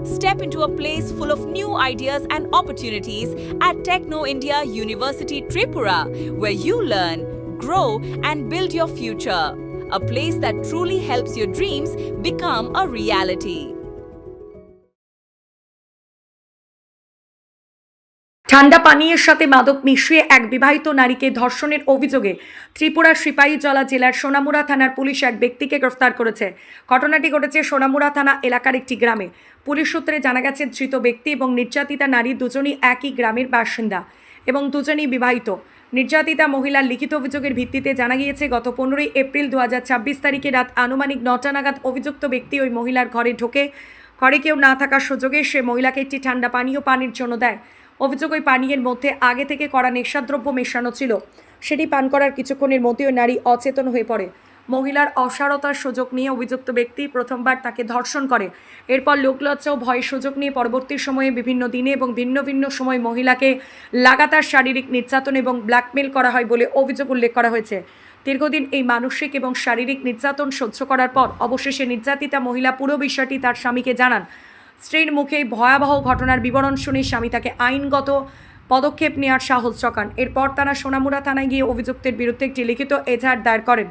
Step into a place full of new ideas and opportunities at Techno India University Tripura, where you learn, grow, and build your future. A place that truly helps your dreams become a reality. ঠান্ডা পানীয়ের সাথে মাদক মিশিয়ে এক বিবাহিত নারীকে ধর্ষণের অভিযোগে ত্রিপুরার সিপাহীজলা জেলার সোনামুড়া থানার পুলিশ এক ব্যক্তিকে গ্রেফতার করেছে। ঘটনাটি ঘটেছে সোনামুড়া থানা এলাকার একটি গ্রামে। পুলিশ সূত্রে জানা গেছে, ধৃত ব্যক্তি এবং নির্যাতিতা নারী দুজনই একই গ্রামের বাসিন্দা এবং দুজনই বিবাহিত। নির্যাতিতা মহিলার লিখিত অভিযোগের ভিত্তিতে জানা গিয়েছে, গত 15 এপ্রিল 2026 তারিখে রাত আনুমানিক 9টা নাগাদ অভিযুক্ত ব্যক্তি ওই মহিলার ঘরে ঢোকে। ঘরে কেউ না থাকার সুযোগে সে মহিলাকে একটি ঠান্ডা পানীয় পানির জন্য দেয়। অভিযোগ, ওই পানীয়ের মধ্যে আগে থেকে করা নেশাদ্রব্য মেশানো ছিল। সেটি পান করার কিছুক্ষণের মধ্যে ওই নারী অচেতন হয়ে পড়ে। মহিলার অসারতার সুযোগ নিয়ে অভিযুক্ত ব্যক্তি প্রথমবার তাকে ধর্ষণ করে। এরপর লোকলজ্জা ও ভয়ের সুযোগ নিয়ে পরবর্তী সময়ে বিভিন্ন দিনে এবং ভিন্ন ভিন্ন সময় মহিলাকে লাগাতার শারীরিক নির্যাতন এবং ব্ল্যাকমেল করা হয় বলে অভিযোগ উল্লেখ করা হয়েছে। দীর্ঘদিন এই মানসিক এবং শারীরিক নির্যাতন সহ্য করার পর অবশেষে নির্যাতিতা মহিলা পুরো বিষয়টি তার স্বামীকে জানান। স্ত্রীর মুখে ভয়াবহ ঘটনার বিবরণ শুনে স্বামী তাকে আইনগত পদক্ষেপ নেওয়ার সাহস জোগান। এরপর তারা সোনামুড়া থানায় গিয়ে অভিযুক্তের বিরুদ্ধে একটি লিখিত এজাহার দায়ের করেন।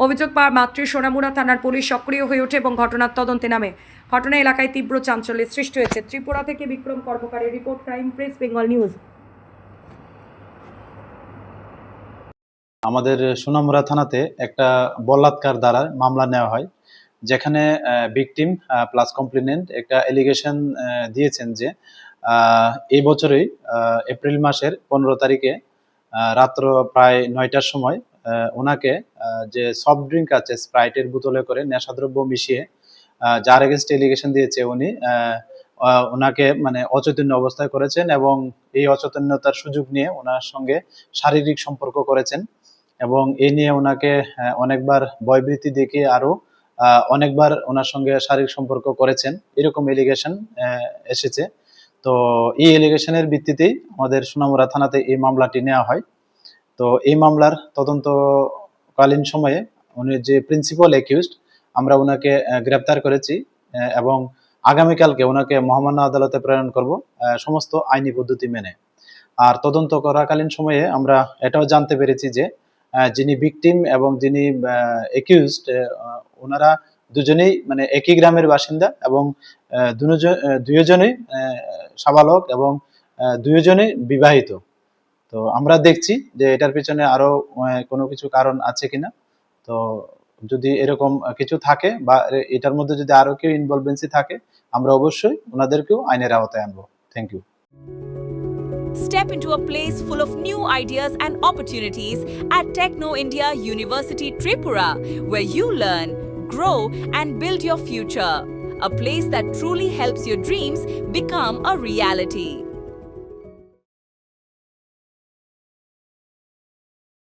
অভিযোগ পাওয়া মাত্রই সোনামুড়া থানার পুলিশ সক্রিয় হয়ে ওঠে এবং ঘটনার তদন্তে নামে। ঘটনা এলাকায় তীব্র চাঞ্চল্যের সৃষ্টি হয়েছে। ত্রিপুরা থেকে বিক্রম কর্মকারের report, crime press Bengal news. আমাদের সোনামুড়া থানাতে একটা বলাৎকার দ্বারা মামলা নেওয়া হয়, যেখানে ভিকটিম প্লাস কমপ্লেনেন্ট একটা এলিগেশন দিয়েছেন যে এই বছরই এপ্রিল মাসের 15 তারিখে রাত্র প্রায় 9টার সময় ওনাকে যে সফট ড্রিঙ্ক আছে স্প্রাইটের বোতলে করে নেশাদ্রব্য মিশিয়ে যার এগেনস্ট এলিগেশন দিয়েছে উনি ওনাকে মানে অচৈতন্য অবস্থায় করেছেন এবং এই অচৈতন্যতার সুযোগ নিয়ে ওনার সঙ্গে শারীরিক সম্পর্ক করেছেন এবং এই নিয়ে ওনাকে অনেকবার ভয়ভীতি দেখিয়ে আরো অনেকবার ওনার সঙ্গে শারীরিক সম্পর্ক করেছেন, এরকম এলিগেশন এসেছে। তো এই এলিগেশনের ভিত্তিতেই আমাদের সোনামুড়া থানাতে এই মামলাটি নেওয়া হয়। তো এই মামলার তদন্তকালীন সময়ে উনি যে প্রিন্সিপাল অ্যাকিউজড, আমরা ওনাকে গ্রেপ্তার করেছি এবং আগামীকালকে ওনাকে মহামান্য আদালতে প্রেরণ করব সমস্ত আইনি পদ্ধতি মেনে। আর তদন্ত করাকালীন সময়ে আমরা এটাও জানতে পেরেছি যে যিনি ভিকটিম এবং যিনি অ্যাকিউজড ওনারা দুজনেই মানে একই গ্রামের বাসিন্দা এবং দুজনেই সাবালক এবং দুজনেই বিবাহিত। তো আমরা দেখছি যে এটার পিছনে আরো কোনো কিছু কারণ আছে কিনা। তো যদি এরকম কিছু থাকে বা এটার মধ্যে যদি আরো কেউ ইনভলভেন্সি থাকে, আমরা অবশ্যই ওনাদেরকেও আইনের আওতায় আনবো। Thank you. Step into a place full of new ideas and opportunities at Techno India University Tripura, where you learn, grow, and build your future. A place that truly helps your dreams become a reality.